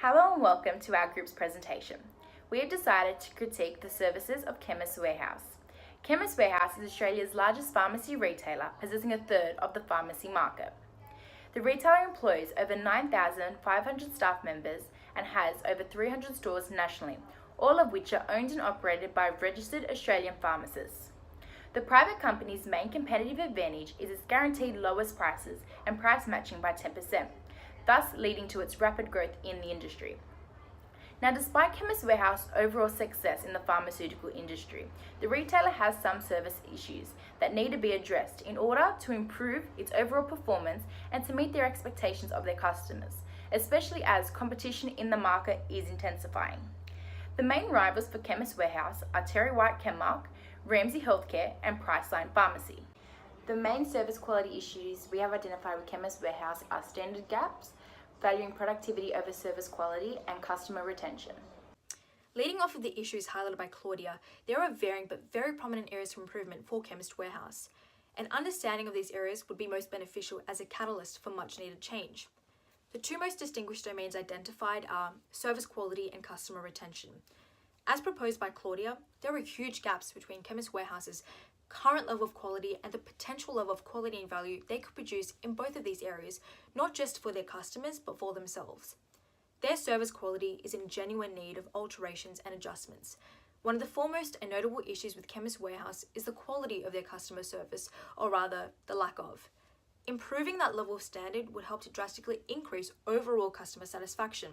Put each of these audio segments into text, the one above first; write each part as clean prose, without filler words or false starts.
Hello and welcome to our group's presentation. We have decided to critique the services of Chemist Warehouse. Chemist Warehouse is Australia's largest pharmacy retailer, possessing a third of the pharmacy market. The retailer employs over 9,500 staff members and has over 300 stores nationally, all of which are owned and operated by registered Australian pharmacists. The private company's main competitive advantage is its guaranteed lowest prices and price matching by 10%, thus leading to its rapid growth in the industry. Now, despite Chemist Warehouse's overall success in the pharmaceutical industry, the retailer has some service issues that need to be addressed in order to improve its overall performance and to meet their expectations of their customers, especially as competition in the market is intensifying. The main rivals for Chemist Warehouse are Terry White Chemmark, Ramsay Healthcare, and Priceline Pharmacy. The main service quality issues we have identified with Chemist Warehouse are standard gaps, valuing productivity over service quality, and customer retention. Leading off of the issues highlighted by Claudia, there are varying but very prominent areas for improvement for Chemist Warehouse. An understanding of these areas would be most beneficial as a catalyst for much needed change. The two most distinguished domains identified are service quality and customer retention. As proposed by Claudia, there are huge gaps between Chemist Warehouse's current level of quality and the potential level of quality and value they could produce in both of these areas, not just for their customers, but for themselves. Their service quality is in genuine need of alterations and adjustments. One of the foremost and notable issues with Chemist Warehouse is the quality of their customer service, or rather, the lack of. Improving that level of standard would help to drastically increase overall customer satisfaction.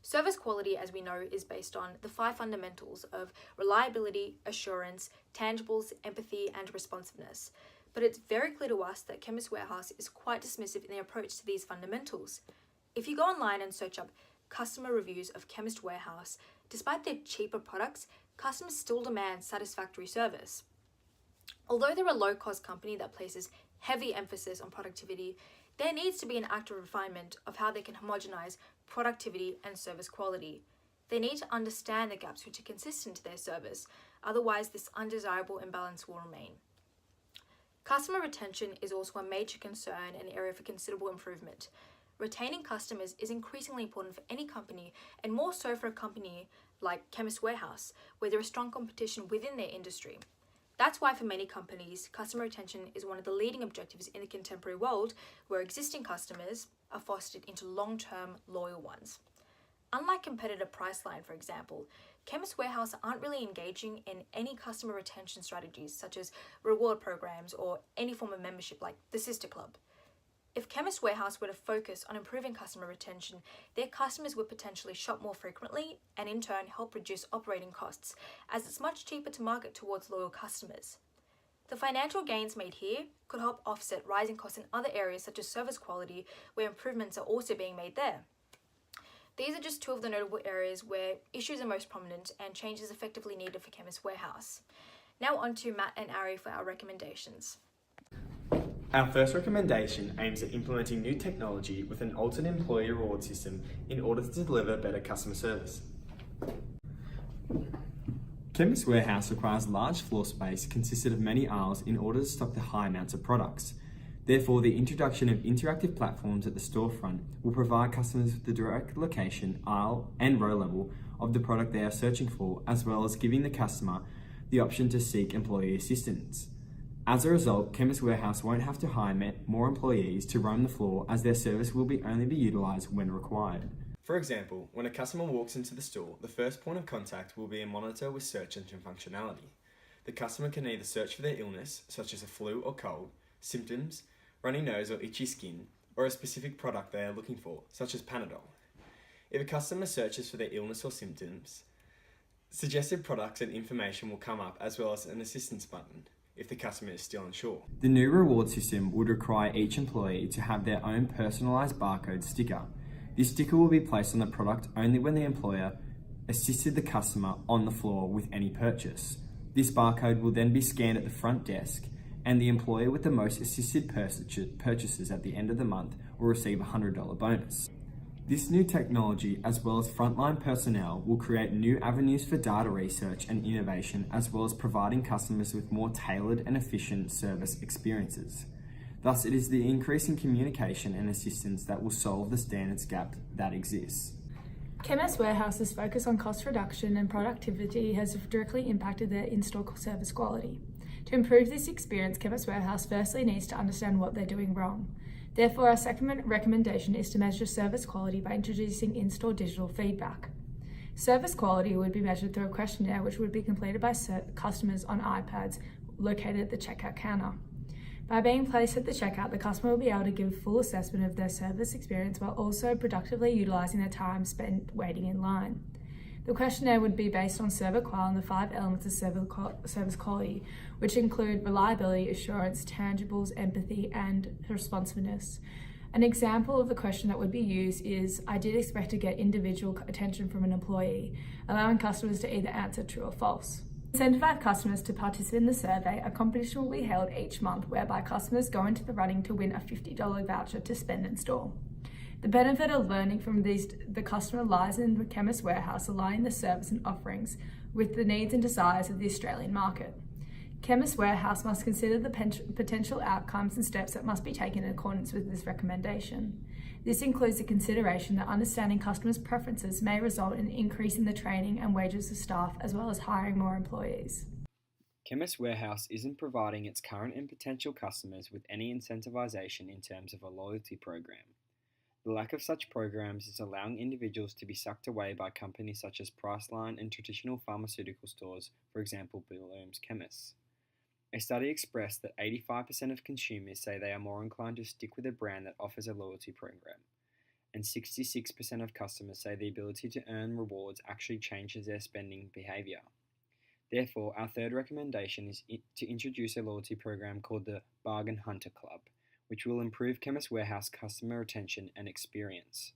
Service quality, as we know, is based on the 5 fundamentals of reliability, assurance, tangibles, empathy, and responsiveness. But it's very clear to us that Chemist Warehouse is quite dismissive in their approach to these fundamentals. If you go online and search up customer reviews of Chemist Warehouse, despite their cheaper products, customers still demand satisfactory service. Although they're a low-cost company that places heavy emphasis on productivity, there needs to be an active refinement of how they can homogenize productivity and service quality. They need to understand the gaps which are consistent to their service, otherwise this undesirable imbalance will remain. Customer retention is also a major concern and area for considerable improvement. Retaining customers is increasingly important for any company, and more so for a company like Chemist Warehouse, where there is strong competition within their industry. That's why for many companies, customer retention is one of the leading objectives in the contemporary world, where existing customers are fostered into long-term, loyal ones. Unlike competitor Priceline, for example, Chemist Warehouse aren't really engaging in any customer retention strategies such as reward programs or any form of membership like the Sister Club. If Chemist Warehouse were to focus on improving customer retention, their customers would potentially shop more frequently and in turn help reduce operating costs, as it's much cheaper to market towards loyal customers. The financial gains made here could help offset rising costs in other areas such as service quality, where improvements are also being made there. These are just two of the notable areas where issues are most prominent and change is effectively needed for Chemist Warehouse. Now on to Matt and Ari for our recommendations. Our first recommendation aims at implementing new technology with an altered employee reward system in order to deliver better customer service. Chemist Warehouse requires large floor space consisted of many aisles in order to stock the high amounts of products. Therefore, the introduction of interactive platforms at the storefront will provide customers with the direct location, aisle and row level of the product they are searching for, as well as giving the customer the option to seek employee assistance. As a result, Chemist Warehouse won't have to hire more employees to roam the floor, as their service will only be utilised when required. For example, when a customer walks into the store, the first point of contact will be a monitor with search engine functionality. The customer can either search for their illness, such as a flu or cold, symptoms, runny nose or itchy skin, or a specific product they are looking for, such as Panadol. If a customer searches for their illness or symptoms, suggested products and information will come up, as well as an assistance button if the customer is still unsure. The new reward system would require each employee to have their own personalised barcode sticker. This sticker will be placed on the product only when the employer assisted the customer on the floor with any purchase. This barcode will then be scanned at the front desk, and the employer with the most assisted purchases at the end of the month will receive a $100 bonus. This new technology, as well as frontline personnel, will create new avenues for data research and innovation, as well as providing customers with more tailored and efficient service experiences. Thus, it is the increase in communication and assistance that will solve the standards gap that exists. Chemist Warehouse's focus on cost reduction and productivity has directly impacted their in-store service quality. To improve this experience, Chemist Warehouse firstly needs to understand what they're doing wrong. Therefore, our second recommendation is to measure service quality by introducing in-store digital feedback. Service quality would be measured through a questionnaire which would be completed by customers on iPads located at the checkout counter. By being placed at the checkout, the customer will be able to give a full assessment of their service experience while also productively utilising their time spent waiting in line. The questionnaire would be based on server qual and the 5 elements of service quality, which include reliability, assurance, tangibles, empathy, and responsiveness. An example of the question that would be used is, I did expect to get individual attention from an employee, allowing customers to either answer true or false. To incentivize customers to participate in the survey, a competition will be held each month whereby customers go into the running to win a $50 voucher to spend in store. The benefit of learning from the customer lies in the Chemist Warehouse aligning the service and offerings with the needs and desires of the Australian market. Chemist Warehouse must consider the potential outcomes and steps that must be taken in accordance with this recommendation. This includes the consideration that understanding customers' preferences may result in increasing the training and wages of staff as well as hiring more employees. Chemist Warehouse isn't providing its current and potential customers with any incentivisation in terms of a loyalty program. The lack of such programs is allowing individuals to be sucked away by companies such as Priceline and traditional pharmaceutical stores, for example, Bloom's Chemists. A study expressed that 85% of consumers say they are more inclined to stick with a brand that offers a loyalty program, and 66% of customers say the ability to earn rewards actually changes their spending behaviour. Therefore, our third recommendation is to introduce a loyalty program called the Bargain Hunter Club, which will improve Chemist Warehouse customer retention and experience.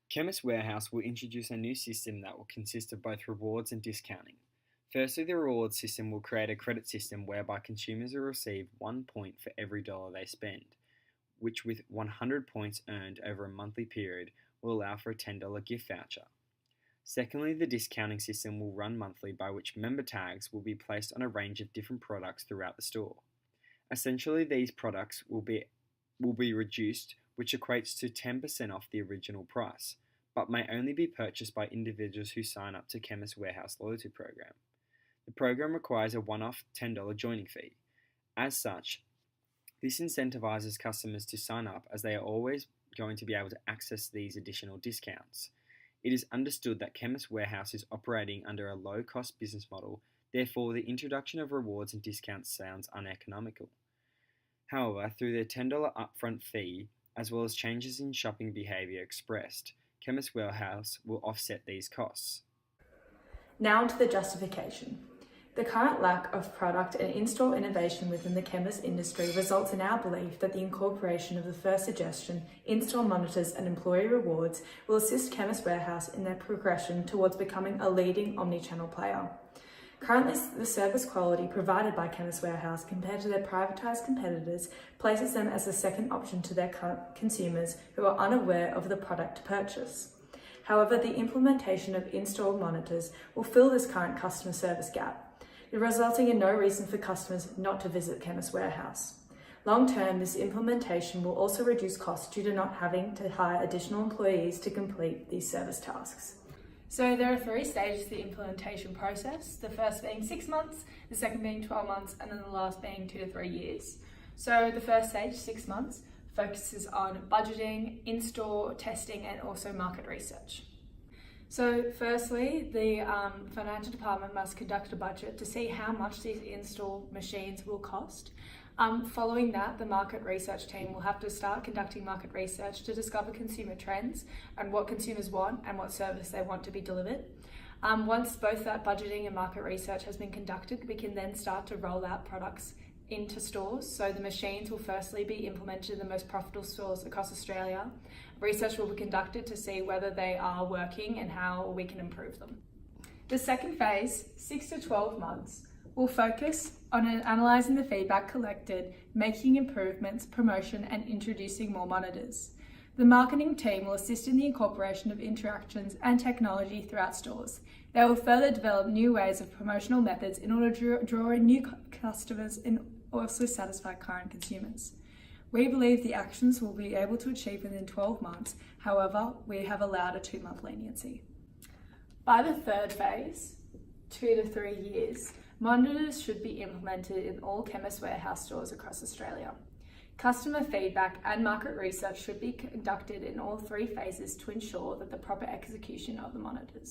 Chemist Warehouse will introduce a new system that will consist of both rewards and discounting. Firstly, the rewards system will create a credit system whereby consumers will receive 1 point for every dollar they spend, which with 100 points earned over a monthly period will allow for a $10 gift voucher. Secondly, the discounting system will run monthly, by which member tags will be placed on a range of different products throughout the store. Essentially, these products will be reduced, which equates to 10% off the original price, but may only be purchased by individuals who sign up to Chemist Warehouse loyalty program. The program requires a one-off $10 joining fee. As such, this incentivizes customers to sign up as they are always going to be able to access these additional discounts. It is understood that Chemist Warehouse is operating under a low-cost business model, therefore the introduction of rewards and discounts sounds uneconomical. However, through their $10 upfront fee, as well as changes in shopping behaviour expressed, Chemist Warehouse will offset these costs. Now to the justification. The current lack of product and in-store innovation within the chemist industry results in our belief that the incorporation of the first suggestion, in-store monitors and employee rewards, will assist Chemist Warehouse in their progression towards becoming a leading omni-channel player. Currently, the service quality provided by Chemist Warehouse compared to their privatised competitors places them as a second option to their consumers who are unaware of the product to purchase. However, the implementation of in-store monitors will fill this current customer service gap, resulting in no reason for customers not to visit Chemist Warehouse. Long term, this implementation will also reduce costs due to not having to hire additional employees to complete these service tasks. So there are 3 stages to the implementation process, the first being 6 months, the second being 12 months, and then the last being 2 to 3 years. So the first stage, 6 months, focuses on budgeting, in-store testing, and also market research. So firstly, the financial department must conduct a budget to see how much these in-store machines will cost. Following that, the market research team will have to start conducting market research to discover consumer trends and what consumers want and what service they want to be delivered. Once both that budgeting and market research has been conducted, we can then start to roll out products into stores. So the machines will firstly be implemented in the most profitable stores across Australia. Research will be conducted to see whether they are working and how we can improve them. The second phase, 6 to 12 months, will focus on analysing the feedback collected, making improvements, promotion, and introducing more monitors. The marketing team will assist in the incorporation of interactions and technology throughout stores. They will further develop new ways of promotional methods in order to draw in new customers and also satisfy current consumers. We believe the actions will be able to achieve within 12 months, however, we have allowed a 2-month leniency. By the third phase, 2 to 3 years, monitors should be implemented in all Chemist Warehouse stores across Australia. Customer feedback and market research should be conducted in all 3 phases to ensure that the proper execution of the monitors.